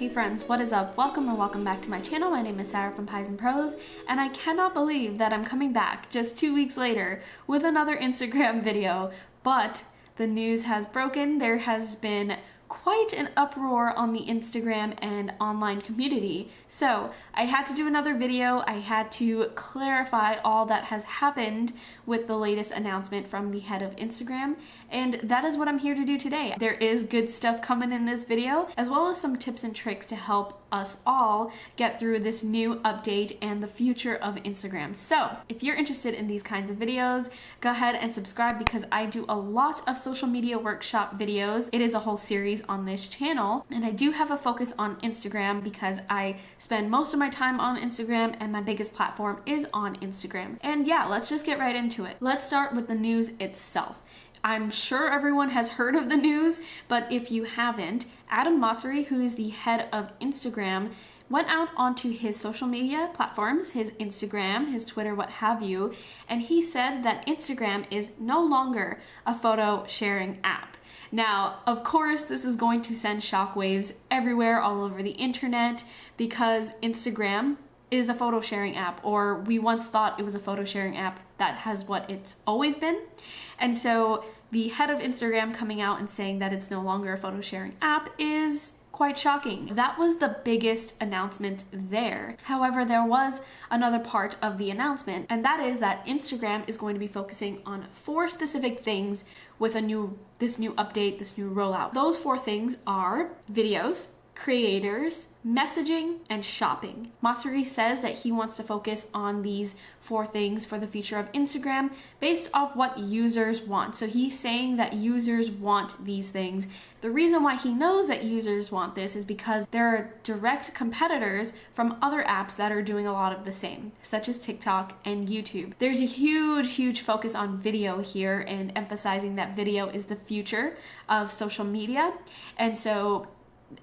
Hey friends, what is up? Welcome or welcome back to my channel. My name is Sarah from PIESNPROSE, and I cannot believe that I'm coming back just 2 weeks later with another Instagram video, but the news has broken. There has been quite an uproar on the Instagram and online community. So I had to do another video. I had to clarify all that has happened with the latest announcement from the head of Instagram, and that is what I'm here to do today. There is good stuff coming in this video, as well as some tips and tricks to help us all get through this new update and the future of Instagram. So if you're interested in these kinds of videos, go ahead and subscribe because I do a lot of social media workshop videos. It is a whole series on this channel, and I do have a focus on Instagram because I spend most of my time on Instagram and my biggest platform is on Instagram. And yeah, let's just get right into it. Let's start with the news itself. I'm sure everyone has heard of the news, but if you haven't, Adam Mosseri, who is the head of Instagram, went out onto his social media platforms, his Instagram, his Twitter, what have you, and he said that Instagram is no longer a photo sharing app. Now, of course, this is going to send shockwaves everywhere all over the internet because Instagram is a photo sharing app, or we once thought it was a photo sharing app. That has what it's always been. And so the head of Instagram coming out and saying that it's no longer a photo sharing app is quite shocking. That was the biggest announcement there. However, there was another part of the announcement, and that is that Instagram is going to be focusing on 4 specific things with this new update, this new rollout. Those 4 things are videos, creators, messaging, and shopping. Mosseri says that he wants to focus on these 4 things for the future of Instagram based off what users want. So he's saying that users want these things. The reason why he knows that users want this is because there are direct competitors from other apps that are doing a lot of the same, such as TikTok and YouTube. There's a huge focus on video here and emphasizing that video is the future of social media. And so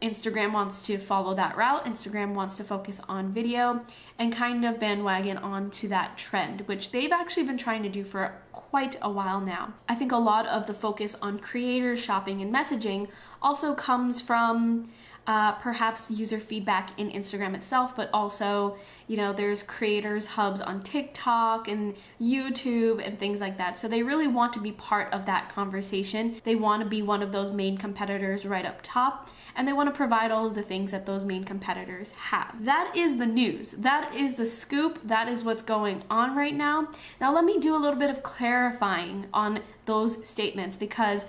Instagram wants to follow that route. Instagram wants to focus on video and kind of bandwagon onto that trend, which they've actually been trying to do for quite a while now. I think a lot of the focus on creators, shopping, and messaging also comes from perhaps user feedback in Instagram itself, but also, there's creators hubs on TikTok and YouTube and things like that. So they really want to be part of that conversation. They want to be one of those main competitors right up top, and they want to provide all of the things that those main competitors have. That is the news. That is the scoop. That is what's going on right now. Now let me do a little bit of clarifying on those statements because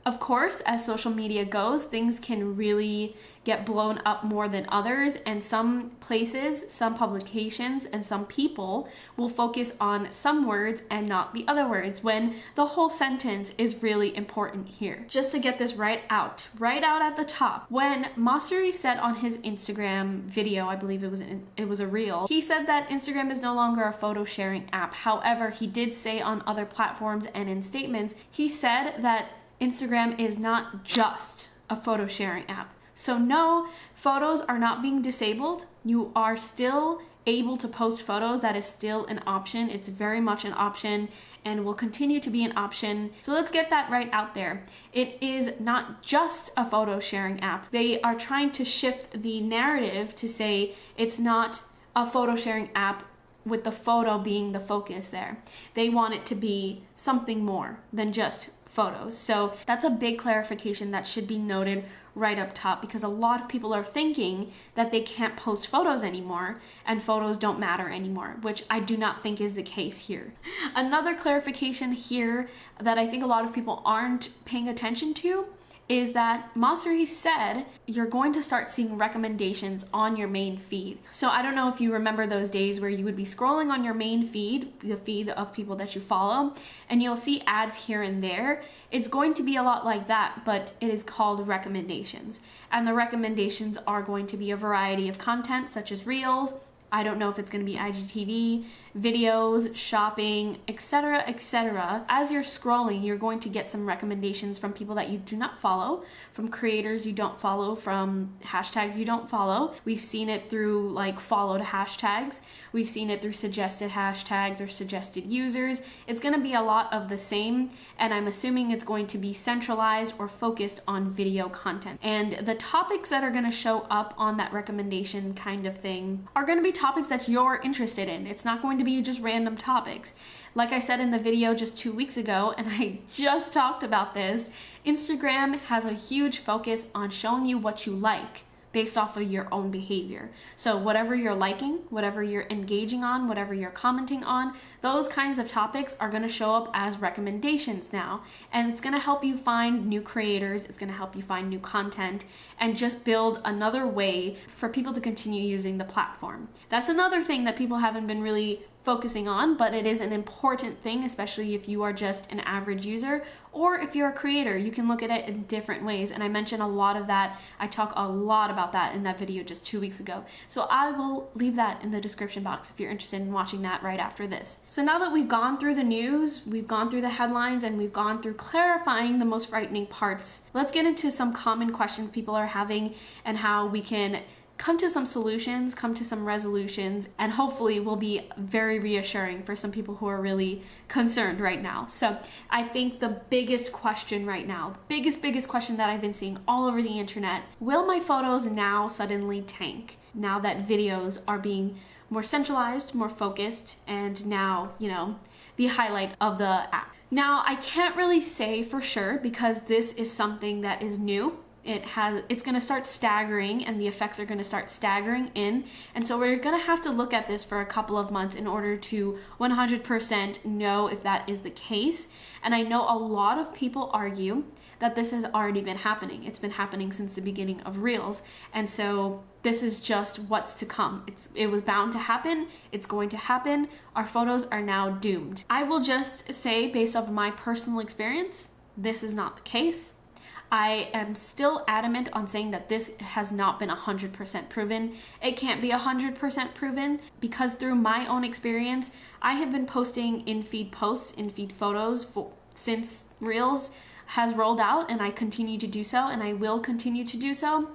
of course, as social media goes, things can really get blown up more than others, and some places, some publications, and some people will focus on some words and not the other words when the whole sentence is really important here. Just to get this right out at the top, when Mosseri said on his Instagram video, I believe it was a reel, he said that Instagram is no longer a photo sharing app. However, he did say on other platforms and in statements, he said that Instagram is not just a photo sharing app. So no, photos are not being disabled. You are still able to post photos. That is still an option. It's very much an option and will continue to be an option. So let's get that right out there. It is not just a photo sharing app. They are trying to shift the narrative to say it's not a photo sharing app with the photo being the focus there. They want it to be something more than just photos. So that's a big clarification that should be noted right up top because a lot of people are thinking that they can't post photos anymore and photos don't matter anymore, which I do not think is the case here. Another clarification here that I think a lot of people aren't paying attention to is that Mosseri said you're going to start seeing recommendations on your main feed. So I don't know if you remember those days where you would be scrolling on your main feed, the feed of people that you follow, and you'll see ads here and there. It's going to be a lot like that, but it is called recommendations. And the recommendations are going to be a variety of content such as reels. I don't know if it's going to be IGTV, videos, shopping, etc., etc. As you're scrolling, you're going to get some recommendations from people that you do not follow, from creators you don't follow, from hashtags you don't follow. We've seen it through like followed hashtags. We've seen it through suggested hashtags or suggested users. It's going to be a lot of the same, and I'm assuming it's going to be centralized or focused on video content. And the topics that are going to show up on that recommendation kind of thing are going to be topics that you're interested in. It's not going to be just random topics. Like I said in the video just 2 weeks ago, and I just talked about this, Instagram has a huge focus on showing you what you like based off of your own behavior. So whatever you're liking, whatever you're engaging on, whatever you're commenting on, those kinds of topics are going to show up as recommendations now. And it's going to help you find new creators, it's going to help you find new content, and just build another way for people to continue using the platform. That's another thing that people haven't been really focusing on, but it is an important thing, especially if you are just an average user or if you're a creator. You can look at it in different ways, and I mentioned a lot of that. I talk a lot about that in that video just 2 weeks ago. So I will leave that in the description box if you're interested in watching that right after this. So now that we've gone through the news, we've gone through the headlines, and we've gone through clarifying the most frightening parts, let's get into some common questions people are having and how we can come to some solutions, come to some resolutions, and hopefully will be very reassuring for some people who are really concerned right now. So I think the biggest question right now, biggest question that I've been seeing all over the internet, will my photos now suddenly tank now that videos are being more centralized, more focused, and now, you know, the highlight of the app? Now, I can't really say for sure because this is something that is new. It's going to start staggering, and the effects are going to start staggering in. And so we're going to have to look at this for a couple of months in order to 100% know if that is the case. And I know a lot of people argue that this has already been happening. It's been happening since the beginning of Reels. And so this is just what's to come. It was bound to happen. It's going to happen. Our photos are now doomed. I will just say, based off of my personal experience, this is not the case. I am still adamant on saying that this has not been 100% proven. It can't be 100% proven because through my own experience, I have been posting in-feed posts, in-feed photos since Reels has rolled out, and I continue to do so, and I will continue to do so.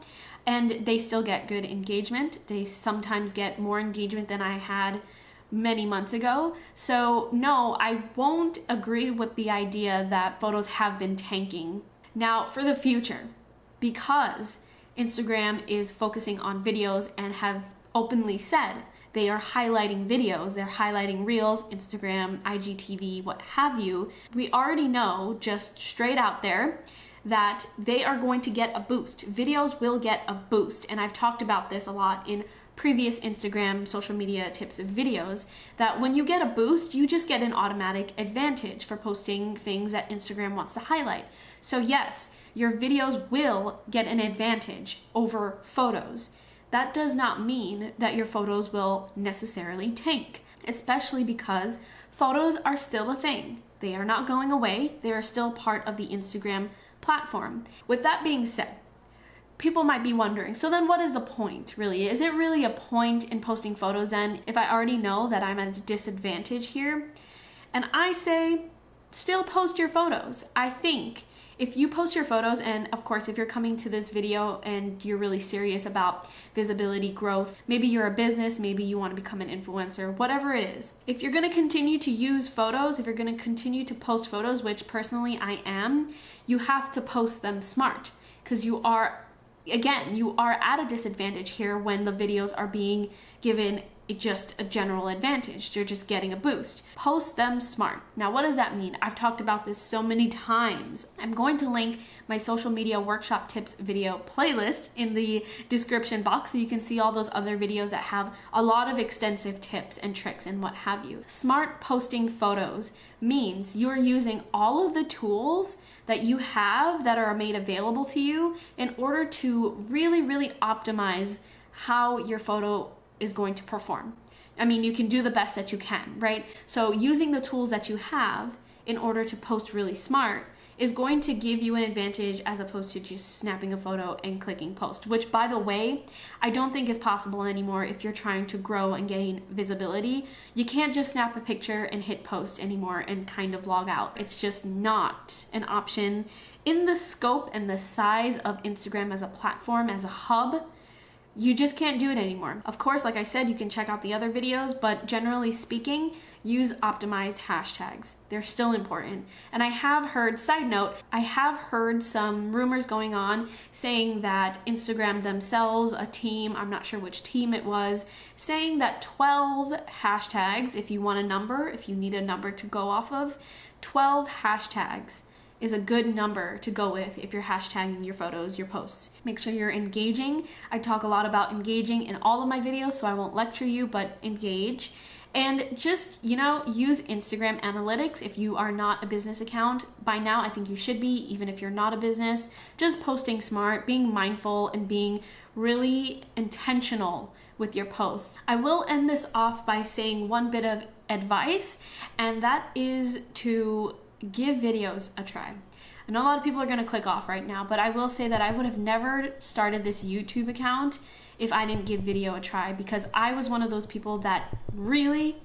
And they still get good engagement. They sometimes get more engagement than I had many months ago. So no, I won't agree with the idea that photos have been tanking. Now, for the future, because Instagram is focusing on videos and have openly said they are highlighting videos, they're highlighting Reels, Instagram, IGTV, what have you, we already know just straight out there that they are going to get a boost. Videos will get a boost, and I've talked about this a lot in previous Instagram social media tips videos, that when you get a boost, you just get an automatic advantage for posting things that Instagram wants to highlight. So yes, your videos will get an advantage over photos. That does not mean that your photos will necessarily tank, especially because photos are still a thing. They are not going away. They are still part of the Instagram platform. With that being said, people might be wondering, so then what is the point, really? Is it really a point in posting photos then if I already know that I'm at a disadvantage here? And I say, still post your photos. I think if you post your photos, and of course, if you're coming to this video and you're really serious about visibility growth, maybe you're a business, maybe you want to become an influencer, whatever it is. If you're going to continue to use photos, if you're going to continue to post photos, which personally I am, you have to post them smart, because you are at a disadvantage here when the videos are being given just a general advantage. You're just getting a boost. Post them smart. Now, what does that mean? I've talked about this so many times. I'm going to link my social media workshop tips video playlist in the description box so you can see all those other videos that have a lot of extensive tips and tricks and what have you. Smart posting photos means you're using all of the tools that you have that are made available to you in order to really optimize how your photo is going to perform. I mean, you can do the best that you can, right? So using the tools that you have in order to post really smart is going to give you an advantage as opposed to just snapping a photo and clicking post, which, by the way, I don't think is possible anymore if you're trying to grow and gain visibility. You can't just snap a picture and hit post anymore and kind of log out. It's just not an option in the scope and the size of Instagram as a platform, as a hub. You just can't do it anymore. Of course, like I said, you can check out the other videos, but generally speaking, use optimized hashtags. They're still important. And I have heard, side note, I have heard some rumors going on saying that Instagram themselves, a team, I'm not sure which team it was, saying that 12 hashtags, if you want a number, if you need a number to go off of, 12 hashtags is a good number to go with if you're hashtagging your photos, your posts. Make sure you're engaging. I talk a lot about engaging in all of my videos, so I won't lecture you, but engage. And just, use Instagram analytics if you are not a business account. By now, I think you should be, even if you're not a business. Just posting smart, being mindful, and being really intentional with your posts. I will end this off by saying one bit of advice, and that is to give videos a try. I know a lot of people are going to click off right now, but I will say that I would have never started this YouTube account if I didn't give video a try, because I was one of those people that really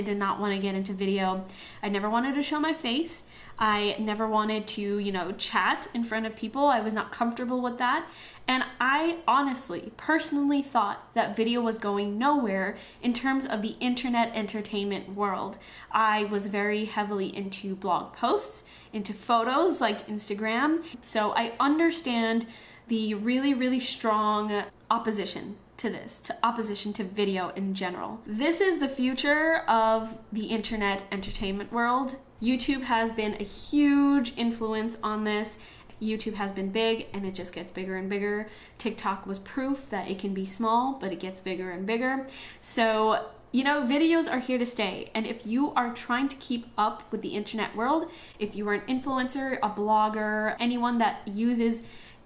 did not want to get into video. I never wanted to show my face. I never wanted to, chat in front of people. I was not comfortable with that. And I honestly, personally thought that video was going nowhere in terms of the internet entertainment world. I was very heavily into blog posts, into photos like Instagram. So I understand the really strong opposition to this, to opposition to video in general. This is the future of the internet entertainment world. YouTube has been a huge influence on this. YouTube has been big and it just gets bigger and bigger. TikTok was proof that it can be small, but it gets bigger and bigger. So, videos are here to stay. And if you are trying to keep up with the internet world, if you are an influencer, a blogger, anyone that uses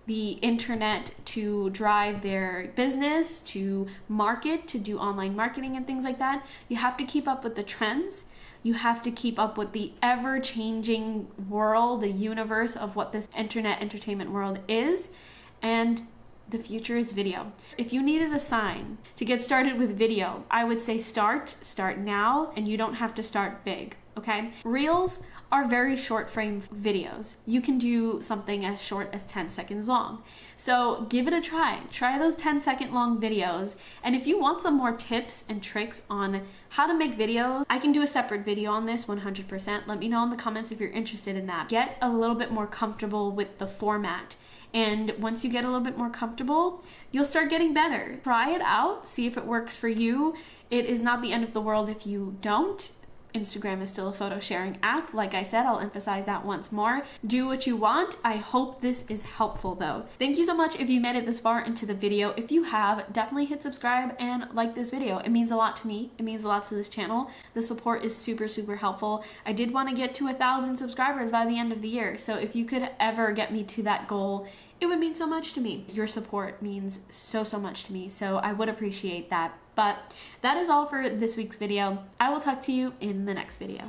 the internet to drive their business, to market, to do online marketing and things like that, you have to keep up with the trends. You have to keep up with the ever-changing world, the universe of what this internet entertainment world is, and the future is video. If you needed a sign to get started with video, I would say start now, and you don't have to start big, okay? Reels are very short frame videos. You can do something as short as 10 seconds long. So give it a try. Try those 10-second long videos. And if you want some more tips and tricks on how to make videos, I can do a separate video on this 100%. Let me know in the comments if you're interested in that. Get a little bit more comfortable with the format. And once you get a little bit more comfortable, you'll start getting better. Try it out, see if it works for you. It is not the end of the world if you don't. Instagram is still a photo sharing app. Like I said, I'll emphasize that once more. Do what you want. I hope this is helpful though. Thank you so much if you made it this far into the video. If you have, definitely hit subscribe and like this video. It means a lot to me. It means a lot to this channel. The support is super helpful. I did want to get to 1,000 subscribers by the end of the year. So if you could ever get me to that goal, it would mean so much to me. Your support means so much to me. So I would appreciate that. But that is all for this week's video. I will talk to you in the next video.